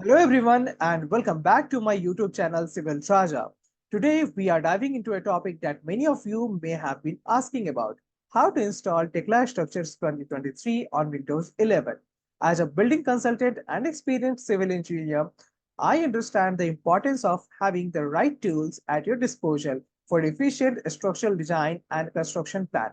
Hello everyone and welcome back to my YouTube channel Shiv Raja. Today we are diving into a topic that many of you may have been asking about: how to install Tekla Structures 2023 on Windows 11. As a building consultant and experienced civil engineer, I understand the importance of having the right tools at your disposal for efficient structural design and construction plan.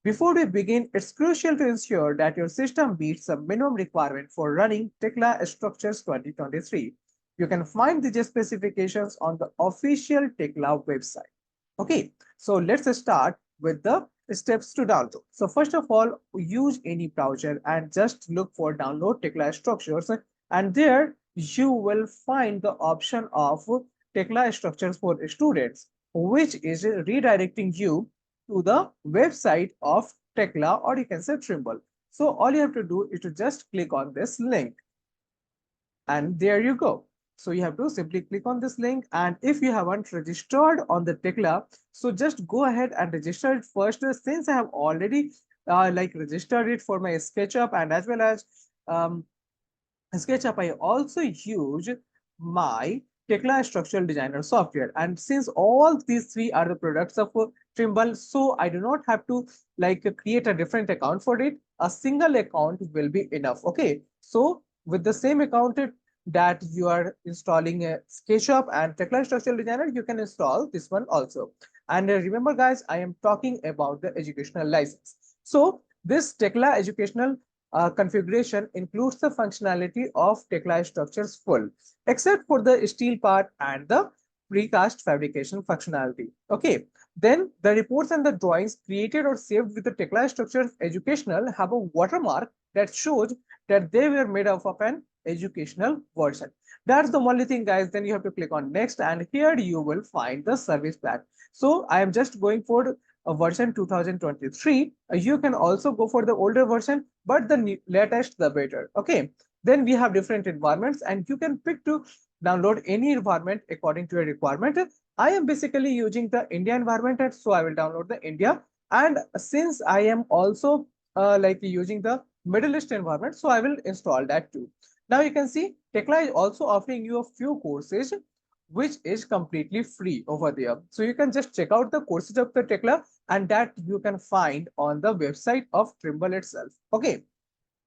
Before we begin, it's crucial to ensure that your system meets the minimum requirement for running Tekla Structures 2023. You can find the specifications on the official Tekla website. Okay, so let's start with the steps to download. So first of all, use any browser and just look for download Tekla Structures, and there you will find the option of Tekla Structures for students, which is redirecting you to the website of Tekla, or you can say Trimble. So all you have to do is to just click on this link, and there you go. So you have to simply click on this link, and if you haven't registered on the Tekla, so just go ahead and register it first. Since I have already registered it for my SketchUp, and as well as um, SketchUp, I also use my Tekla Structural Designer software. And since all these three are the products of Trimble, so I do not have to create a different account for it. A single account will be enough. Okay. So with the same account that you are installing a SketchUp and Tekla Structural Designer, you can install this one also. And remember, guys, I am talking about the educational license. So this Tekla educational configuration includes the functionality of Tekla Structures full, except for the steel part and the precast fabrication functionality. Okay, then the reports and the drawings created or saved with the Tekla Structures Educational have a watermark that shows that they were made up of an educational version. That's the only thing, guys. Then you have to click on next, and here you will find the service plan. So I am just going for a version 2023. You can also go for the older version, but the latest the better. Okay, then we have different environments, and you can pick to download any environment according to your requirement. I am basically using the India environment, and so I will download the India. And since I am also using the Middle East environment, so I will install that too. Now you can see Tekla is also offering you a few courses which is completely free over there. So you can just check out the courses of the Tekla, and that you can find on the website of Trimble itself. Okay,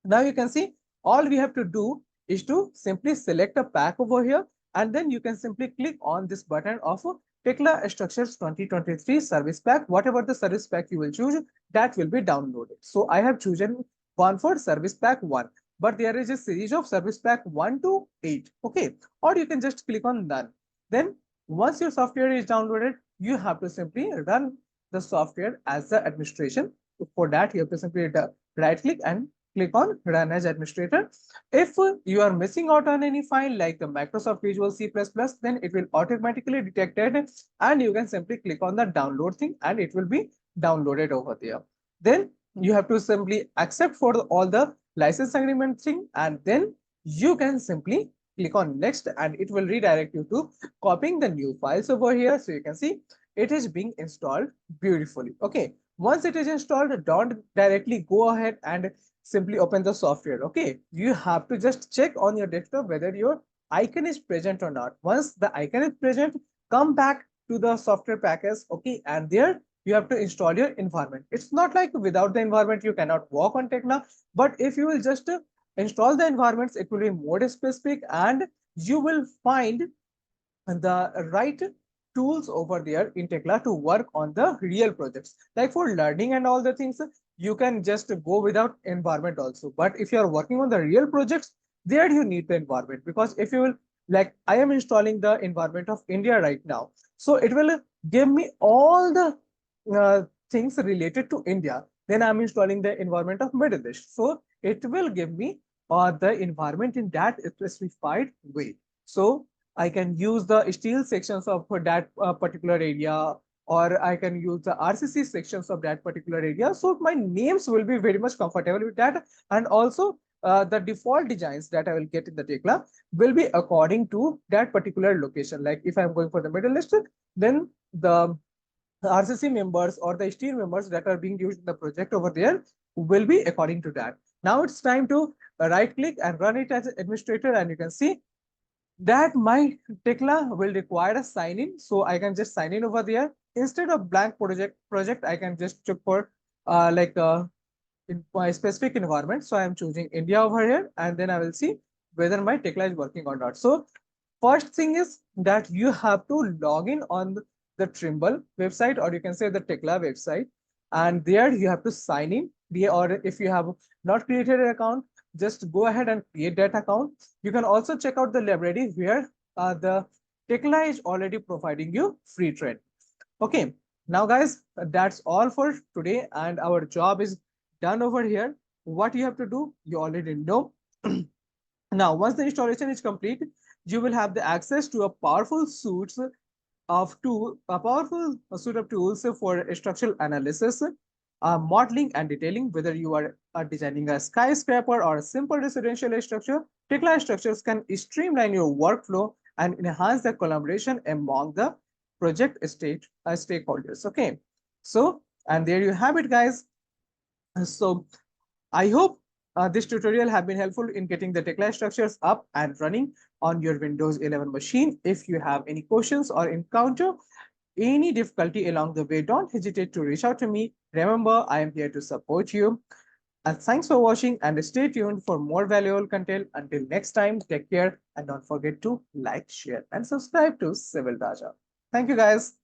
now you can see all we have to do is to simply select a pack over here, and then you can simply click on this button of Tekla Structures 2023 service pack. Whatever the service pack you will choose, that will be downloaded. So I have chosen one for service pack 1, but there is a series of service pack 1 to 8. Okay, or you can just click on none. Then once your software is downloaded, you have to simply run the software as the administration. For that, you have to simply right click and click on Run as Administrator. If you are missing out on any file like the Microsoft Visual C++, then it will automatically detect it, and you can simply click on the download thing, and it will be downloaded over there. Then you have to simply accept for all the license agreement thing, and then you can simply click on next, and it will redirect you to copying the new files over here. So you can see it is being installed beautifully. Okay, once it is installed, don't directly go ahead and simply open the software. Okay, you have to just check on your desktop whether your icon is present or not. Once the icon is present, come back to the software package. Okay, and there you have to install your environment. It's not like without the environment you cannot work on Tekla, but if you will just install the environments, it will be more specific, and you will find the right tools over there in Tekla to work on the real projects. Like for learning and all the things, you can just go without environment also. But if you are working on the real projects, there you need the environment, because if you will, like I am installing the environment of India right now, so it will give me all the things related to India. Then I'm installing the environment of Middle East, so it will give me the environment in that specified way. So I can use the steel sections of that particular area, or I can use the RCC sections of that particular area. So my names will be very much comfortable with that. And also the default designs that I will get in the Tekla will be according to that particular location. Like if I'm going for the Middle East, then the RCC members or the steel members that are being used in the project over there will be according to that. Now it's time to right click and run it as an administrator, and you can see that my Tekla will require a sign in. So I can just sign in over there. Instead of blank project, I can just check for in my specific environment. So I am choosing India over here, and then I will see whether my Tekla is working or not. So first thing is that you have to log in on the Trimble website, or you can say the Tekla website, and there you have to sign in. Or if you have not created an account, just go ahead and create that account. You can also check out the library where the Tekla is already providing you free trade. Okay, now guys, that's all for today, and our job is done over here. What you have to do, you already know. Now, once the installation is complete, you will have the access to a powerful suite of tools for structural analysis, modeling and detailing. Whether you are designing a skyscraper or a simple residential structure, Tekla Structures can streamline your workflow and enhance the collaboration among the stakeholders. Okay, so and there you have it, guys. So I hope this tutorial have been helpful in getting the Tekla Structures up and running on your Windows 11 machine. If you have any questions or encounter any difficulty along the way, don't hesitate to reach out to me. Remember, I am here to support you. And thanks for watching, and stay tuned for more valuable content. Until next time, take care and don't forget to like, share, and subscribe to Civil Raja. Thank you, guys.